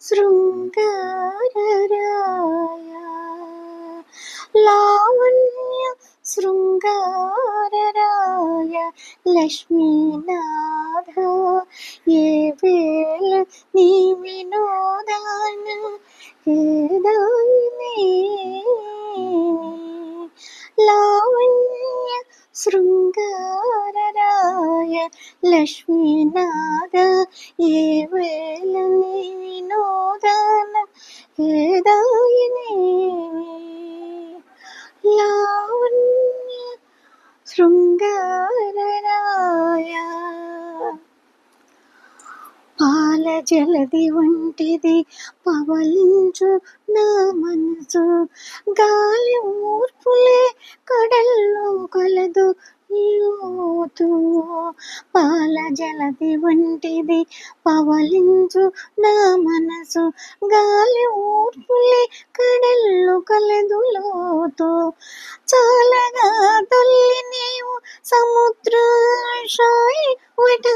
శృంగారరాయ లావణ్య శృంగారరాయ లక్ష్మీనాథ ఏ వేళ నీ వినోదాన హేదాయిని లావణ్య శృంగారరాయ లక్ష్మీనాథ ఏ వేళ నీ వినోదాన హేదాయిని లావణ్య శృంగారరాయ పాల జలది వంటిది పవలించు నా మనసు గాలి ఊర్పులే కడల్లో కలదు లోతు పాల జలది వంటిది పవలించు నా మనసు గాలి ఊర్పులే కడల్లో కలదు లోతు చాలగా తొల్లి నీవు సముద్ర సాయి వట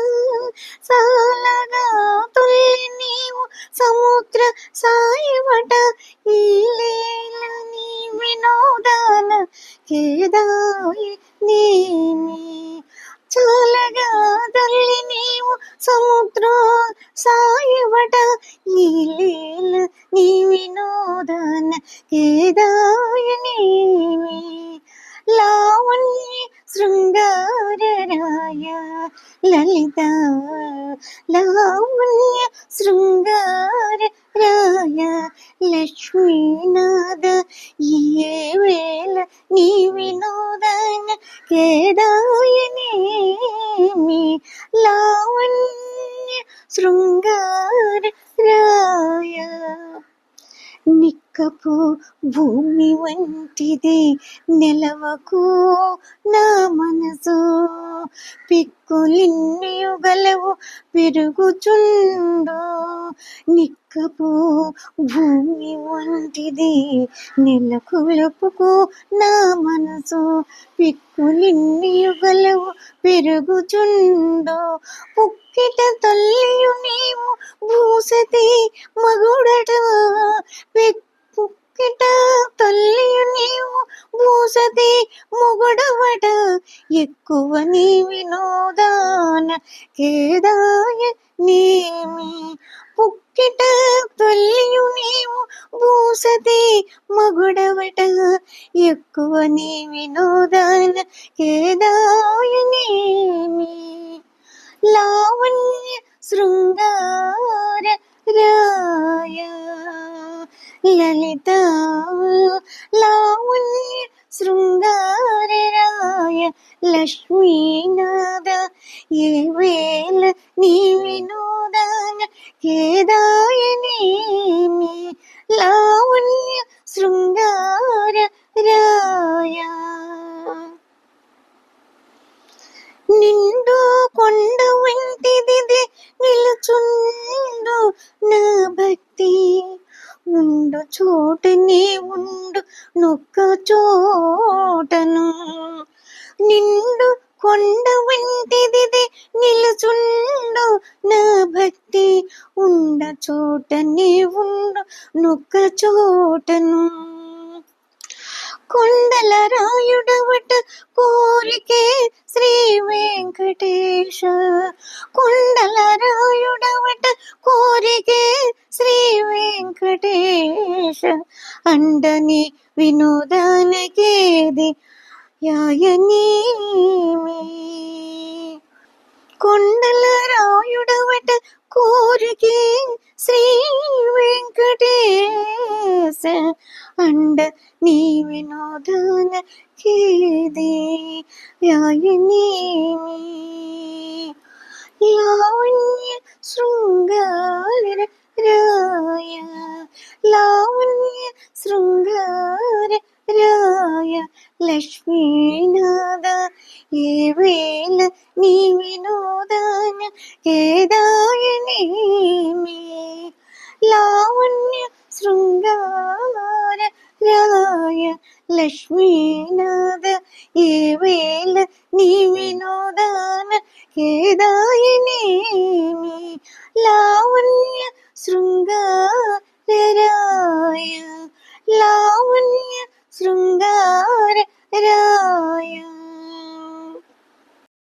చాలగా తొల్లి నీవు సముద్ర సాయి వట ఈ లీల నీ వినోదాన కేదాయి నీమి చాలగా తల్లి నీవు సముద్ర సాయి వట ఈ లీల నీ వినోదాన కేదాయి నీమి లావణ్య శృంగారరాయ లలిత లావణ్య శృంగారరాయ లక్ష్మీనాథ ఏ వేళ నీ వినోదాన కేదాయనేమి లావణ్య శృంగారరాయ నిక్కపు భూమి వంటిది నెలవకు నా మనసు పిక్కులిన్ని యుగలవు పెరుగుచుండు నిక్కపు భూమి వంటిది నెలకొలుపుకు నా మనసు పిక్కులిన్ని యుగలవు పెరుగుచుండు పుక్కిట తల్లియు నీవు భూసతి మగుడట పుక్కిట తల్లియు నీవు భూసతి మొగుడవట ఎక్కువ నీ వినోదాన కేదాయ నేమి పుక్కిట తల్లియు నీవు భూసతి మగుడవట ఎక్కువ నీ వినోదాన కేదాయ నేమి లావణ్య శృంగార రాయ లలిత లావణ్య శృంగారరాయ లక్ష్మీనాథ ఏ వేళ నీ వినోదాన కేదాయనేమి లావణ్య శృంగారరాయ నిండు కొండ వంటిది నిలుచుండు నా భక్తి ఉండు చోటనే ఉండు నొక్క చోటను నిండు కొండ వంటిది నిలుచుండు నా భక్తి ఉండ చోటనే ఉండు నొక్క చోటను కొండల రాయుడవట కోరికే శ్రీ వెంకటేశ కొండల రాయుడవట కోరికే శ్రీ వెంకటేశ అండని వినోదానకేది యాయనేమి కొండల రాయుడవట కోరికే శ్రీ వెంకటేశ అండ నీ వినోదాన కేది యాయనేమి లావణ్య శృంగార రాయ లావణ్య శృంగార రాయ లక్ష్మీనాథ ఏ వేళ నీ వినోదాన కేదాయనేమి లావణ్య శృంగార రాయ లక్ష్మీనాథ ఏ వేళ నీ వినోదాన కేదాయనేమి లావణ్య శృంగారరాయ లావణ్య శృంగారరాయ